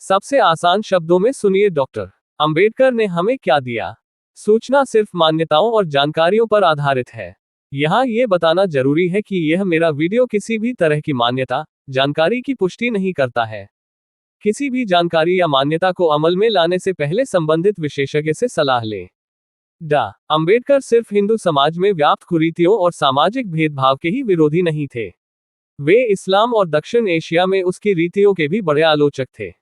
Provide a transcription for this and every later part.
सबसे आसान शब्दों में सुनिए, डॉक्टर अंबेडकर ने हमें क्या दिया। सूचना सिर्फ मान्यताओं और जानकारियों पर आधारित है। यहाँ ये बताना जरूरी है कि यह मेरा वीडियो किसी भी तरह की मान्यता, जानकारी की पुष्टि नहीं करता है। किसी भी जानकारी या मान्यता को अमल में लाने से पहले संबंधित विशेषज्ञ से सलाह लें। डा अंबेडकर सिर्फ हिंदू समाज में व्याप्त कुरीतियों और सामाजिक भेदभाव के ही विरोधी नहीं थे। वे इस्लाम और दक्षिण एशिया में उसकी रीतियों के भी बड़े आलोचक थे।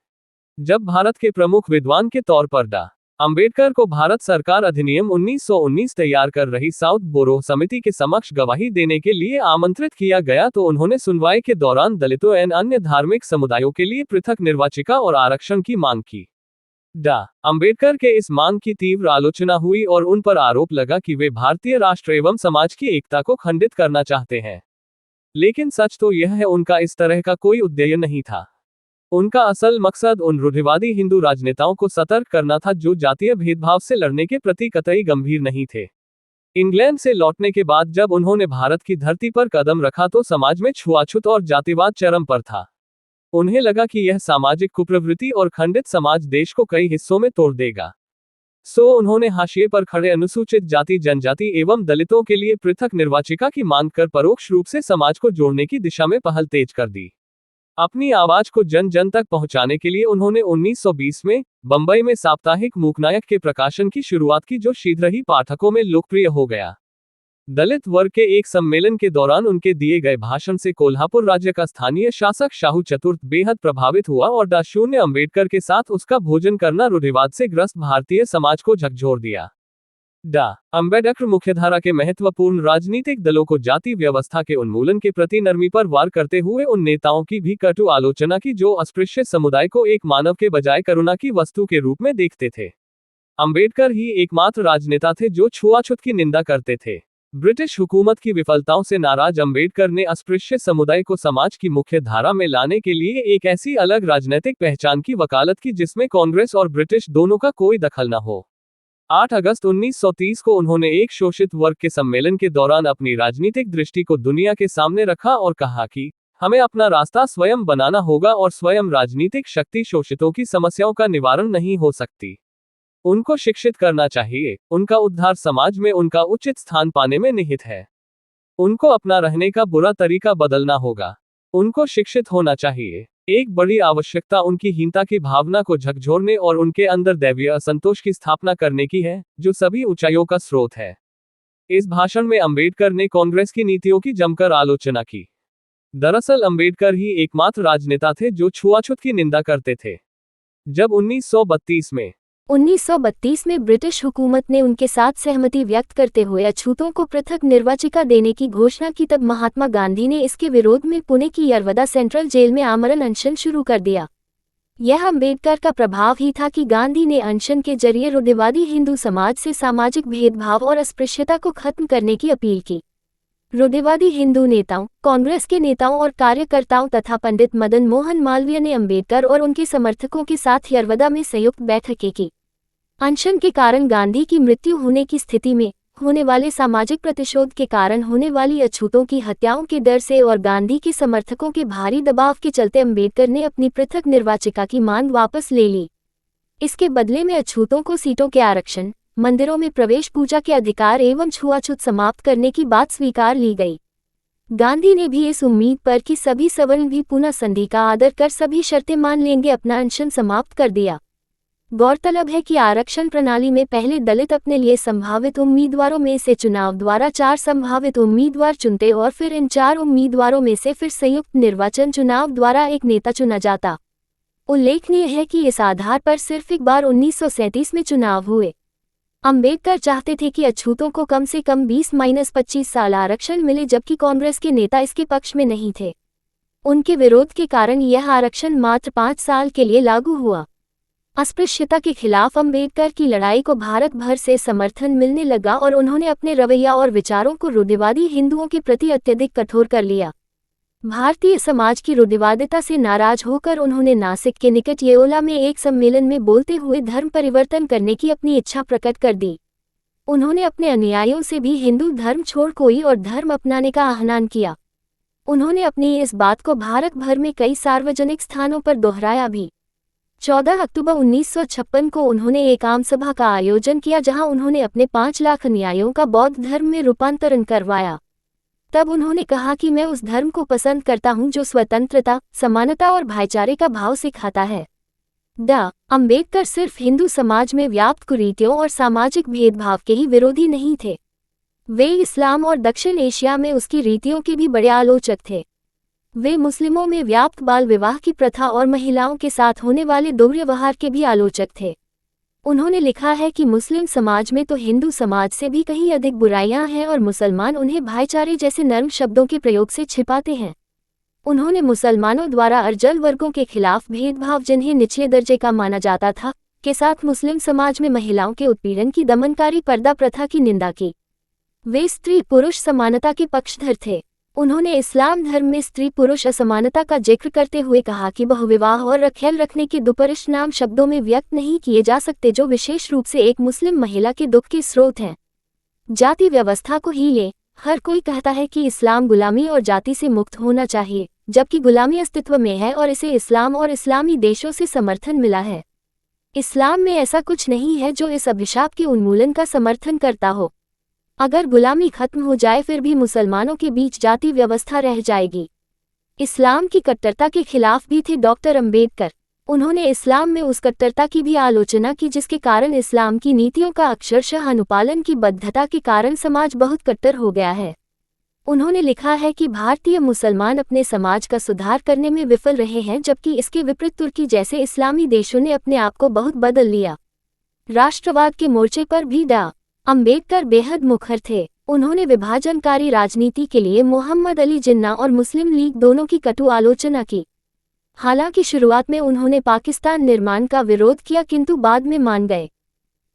जब भारत के प्रमुख विद्वान के तौर पर डा अंबेडकर को भारत सरकार अधिनियम 1919 तैयार कर रही साउथ बोरो समिति के समक्ष गवाही देने के लिए आमंत्रित किया गया तो उन्होंने सुनवाई के दौरान दलितों एवं अन्य धार्मिक समुदायों के लिए पृथक निर्वाचिका और आरक्षण की मांग की। डा अंबेडकर के इस मांग की तीव्र आलोचना हुई और उन पर आरोप लगा कि वे भारतीय राष्ट्र एवं समाज की एकता को खंडित करना चाहते हैं। लेकिन सच तो यह है, उनका इस तरह का कोई उद्देश्य नहीं था। उनका असल मकसद उन रूढ़िवादी हिंदू राजनेताओं को सतर्क करना था जो जातीय भेदभाव से लड़ने के प्रति कतई गंभीर नहीं थे। इंग्लैंड से लौटने के बाद जब उन्होंने भारत की धरती पर कदम रखा तो समाज में छुआछूत और जातिवाद चरम पर था। उन्हें लगा कि यह सामाजिक कुप्रवृत्ति और खंडित समाज देश को कई हिस्सों में तोड़ देगा। सो उन्होंने हाशिए पर खड़े अनुसूचित जाति, जनजाति एवं दलितों के लिए पृथक निर्वाचिका की मांग कर परोक्ष रूप से समाज को जोड़ने की दिशा में पहल तेज कर दी। अपनी आवाज को जन जन तक पहुंचाने के लिए उन्होंने 1920 में बंबई में साप्ताहिक मूकनायक के प्रकाशन की शुरुआत की, जो शीघ्र ही पाठकों में लोकप्रिय हो गया। दलित वर्ग के एक सम्मेलन के दौरान उनके दिए गए भाषण से कोल्हापुर राज्य का स्थानीय शासक शाहू चतुर्थ बेहद प्रभावित हुआ और डा शून्य अंबेडकर के साथ उसका भोजन करना रूढ़िवाद से ग्रस्त भारतीय समाज को झकझोर दिया। डा अंबेडकर मुख्यधारा के महत्वपूर्ण राजनीतिक दलों को जाति व्यवस्था के उन्मूलन के प्रति नरमी पर वार करते हुए उन नेताओं की भी कटु आलोचना की जो अस्पृश्य समुदाय को एक मानव के बजाय करुणा की वस्तु के रूप में देखते थे। अंबेडकर ही एकमात्र राजनेता थे जो छुआछूत की निंदा करते थे। ब्रिटिश हुकूमत की विफलताओं से नाराज अंबेडकर ने अस्पृश्य समुदाय को समाज की मुख्य धारा में लाने के लिए एक ऐसी अलग राजनीतिक पहचान की वकालत की जिसमें कांग्रेस और ब्रिटिश दोनों का कोई दखल न हो। 8 अगस्त 1930 को उन्होंने एक शोषित वर्ग के सम्मेलन के दौरान अपनी राजनीतिक दृष्टि को दुनिया के सामने रखा और कहा कि हमें अपना रास्ता स्वयं बनाना होगा और स्वयं राजनीतिक शक्ति शोषितों की समस्याओं का निवारण नहीं हो सकती। उनको शिक्षित करना चाहिए। उनका उद्धार समाज में उनका उचित स्थान पाने में निहित है। उनको अपना रहने का बुरा तरीका बदलना होगा। उनको शिक्षित होना चाहिए। एक बड़ी आवश्यकता उनकी हीनता की भावना को झकझोरने और उनके अंदर दैवीय असंतोष की स्थापना करने की है, जो सभी ऊंचाइयों का स्रोत है। इस भाषण में अंबेडकर ने कांग्रेस की नीतियों की जमकर आलोचना की। दरअसल अंबेडकर ही एकमात्र राजनेता थे जो छुआछूत की निंदा करते थे। जब 1932 में ब्रिटिश हुकूमत ने उनके साथ सहमति व्यक्त करते हुए अछूतों को पृथक निर्वाचिका देने की घोषणा की, तब महात्मा गांधी ने इसके विरोध में पुणे की यरवदा सेंट्रल जेल में आमरण अनशन शुरू कर दिया। यह अंबेडकर का प्रभाव ही था कि गांधी ने अनशन के जरिए रूढ़िवादी हिंदू समाज से सामाजिक भेदभाव और अस्पृश्यता को खत्म करने की अपील की। रूढ़िवादी हिंदू नेताओं, कांग्रेस के नेताओं और कार्यकर्ताओं तथा पंडित मदन मोहन मालवीय ने अंबेडकर और उनके समर्थकों के साथ यरवदा में संयुक्त बैठकें की। अनशन के कारण गांधी की मृत्यु होने की स्थिति में होने वाले सामाजिक प्रतिशोध के कारण होने वाली अछूतों की हत्याओं के डर से और गांधी के समर्थकों के भारी दबाव के चलते अंबेडकर ने अपनी पृथक निर्वाचिका की मांग वापस ले ली। इसके बदले में अछूतों को सीटों के आरक्षण, मंदिरों में प्रवेश, पूजा के अधिकार एवं छुआछूत समाप्त करने की बात स्वीकार ली गई। गांधी ने भी इस उम्मीद पर कि सभी सवर्ण भी पुनः संधि का आदर कर सभी शर्तें मान लेंगे, अपना अनशन समाप्त कर दिया। गौरतलब है कि आरक्षण प्रणाली में पहले दलित अपने लिए संभावित उम्मीदवारों में से चुनाव द्वारा 4 संभावित उम्मीदवार चुनते और फिर इन 4 उम्मीदवारों में से फिर संयुक्त निर्वाचन चुनाव द्वारा एक नेता चुना जाता। उल्लेखनीय है कि इस आधार पर सिर्फ एक बार 1937 में चुनाव हुए। अंबेडकर चाहते थे कि अछूतों को कम से कम 20-25 साल आरक्षण मिले, जबकि कांग्रेस के नेता इसके पक्ष में नहीं थे। उनके विरोध के कारण यह आरक्षण मात्र 5 साल के लिए लागू हुआ। अस्पृश्यता के खिलाफ अंबेडकर की लड़ाई को भारत भर से समर्थन मिलने लगा और उन्होंने अपने रवैया और विचारों को रूढ़िवादी हिंदुओं के प्रति अत्यधिक कठोर कर लिया। भारतीय समाज की रूढ़िवादिता से नाराज होकर उन्होंने नासिक के निकट येओला में एक सम्मेलन में बोलते हुए धर्म परिवर्तन करने की अपनी इच्छा प्रकट कर दी। उन्होंने अपने अनुयायियों से भी हिंदू धर्म छोड़ कोई और धर्म अपनाने का आह्वान किया। उन्होंने अपनी इस बात को भारत भर में कई सार्वजनिक स्थानों पर दोहराया भी। 14 अक्टूबर 1956 को उन्होंने एक आम सभा का आयोजन किया जहां उन्होंने अपने 5 लाख अनुयायियों का बौद्ध धर्म में रूपांतरण करवाया। तब उन्होंने कहा कि मैं उस धर्म को पसंद करता हूं जो स्वतंत्रता, समानता और भाईचारे का भाव सिखाता है। अम्बेडकर सिर्फ हिंदू समाज में व्याप्त कुरीतियों और सामाजिक भेदभाव के ही विरोधी नहीं थे। वे इस्लाम और दक्षिण एशिया में उसकी रीतियों के भी बड़े आलोचक थे। वे मुस्लिमों में व्याप्त बाल विवाह की प्रथा और महिलाओं के साथ होने वाले दुर्व्यवहार के भी आलोचक थे। उन्होंने लिखा है कि मुस्लिम समाज में तो हिंदू समाज से भी कहीं अधिक बुराइयां हैं और मुसलमान उन्हें भाईचारे जैसे नर्म शब्दों के प्रयोग से छिपाते हैं। उन्होंने मुसलमानों द्वारा अर्जल वर्गों के खिलाफ भेदभाव, जिन्हें निचले दर्जे का माना जाता था, के साथ मुस्लिम समाज में महिलाओं के उत्पीड़न की दमनकारी पर्दा प्रथा की निंदा की। वे स्त्री पुरुष समानता के पक्षधर थे। उन्होंने इस्लाम धर्म में स्त्री पुरुष असमानता का जिक्र करते हुए कहा कि बहुविवाह और रखेल रखने के दुष्परिणाम शब्दों में व्यक्त नहीं किए जा सकते, जो विशेष रूप से एक मुस्लिम महिला के दुख के स्रोत हैं। जाति व्यवस्था को ही ले, हर कोई कहता है कि इस्लाम गुलामी और जाति से मुक्त होना चाहिए, जबकि गुलामी अस्तित्व में है और इसे इस्लाम और इस्लामी देशों से समर्थन मिला है। इस्लाम में ऐसा कुछ नहीं है जो इस अभिशाप के उन्मूलन का समर्थन करता हो। अगर गुलामी खत्म हो जाए फिर भी मुसलमानों के बीच जाति व्यवस्था रह जाएगी। इस्लाम की कट्टरता के खिलाफ भी थे डॉक्टर अम्बेडकर। उन्होंने इस्लाम में उस कट्टरता की भी आलोचना की जिसके कारण इस्लाम की नीतियों का अक्षरशः अनुपालन की बद्धता के कारण समाज बहुत कट्टर हो गया है। उन्होंने लिखा है कि भारतीय मुसलमान अपने समाज का सुधार करने में विफल रहे हैं, जबकि इसके विपरीत तुर्की जैसे इस्लामी देशों ने अपने आप को बहुत बदल लिया। राष्ट्रवाद के मोर्चे पर भी अम्बेडकर बेहद मुखर थे। उन्होंने विभाजनकारी राजनीति के लिए मोहम्मद अली जिन्ना और मुस्लिम लीग दोनों की कटु आलोचना की। हालांकि शुरुआत में उन्होंने पाकिस्तान निर्माण का विरोध किया, किंतु बाद में मान गए।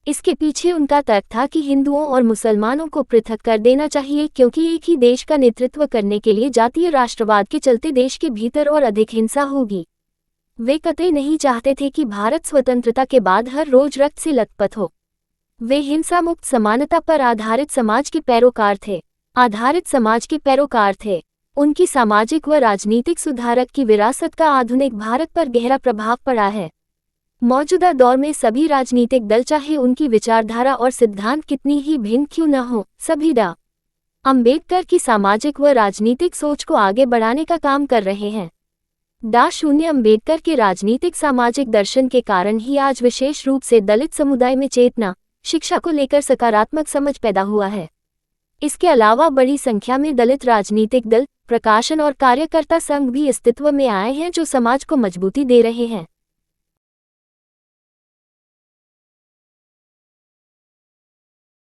इसके पीछे उनका तर्क था कि हिंदुओं और मुसलमानों को पृथक कर देना चाहिए, क्योंकि एक ही देश का नेतृत्व करने के लिए जातीय राष्ट्रवाद के चलते देश के भीतर और अधिक हिंसा होगी। वे कतई नहीं चाहते थे कि भारत स्वतंत्रता के बाद हर रोज रक्त से लथपथ हो। वे हिंसा मुक्त समानता पर आधारित समाज के पैरोकार थे। उनकी सामाजिक व राजनीतिक सुधारक की विरासत का आधुनिक भारत पर गहरा प्रभाव पड़ा है। मौजूदा दौर में सभी राजनीतिक दल, चाहे उनकी विचारधारा और सिद्धांत कितनी ही भिन्न क्यों न हो, सभी अम्बेडकर की सामाजिक व राजनीतिक सोच को आगे बढ़ाने का काम कर रहे हैं। अम्बेडकर के राजनीतिक सामाजिक दर्शन के कारण ही आज विशेष रूप से दलित समुदाय में चेतना, शिक्षा को लेकर सकारात्मक समझ पैदा हुआ है। इसके अलावा बड़ी संख्या में दलित राजनीतिक दल, प्रकाशन और कार्यकर्ता संघ भी अस्तित्व में आए हैं जो समाज को मजबूती दे रहे हैं।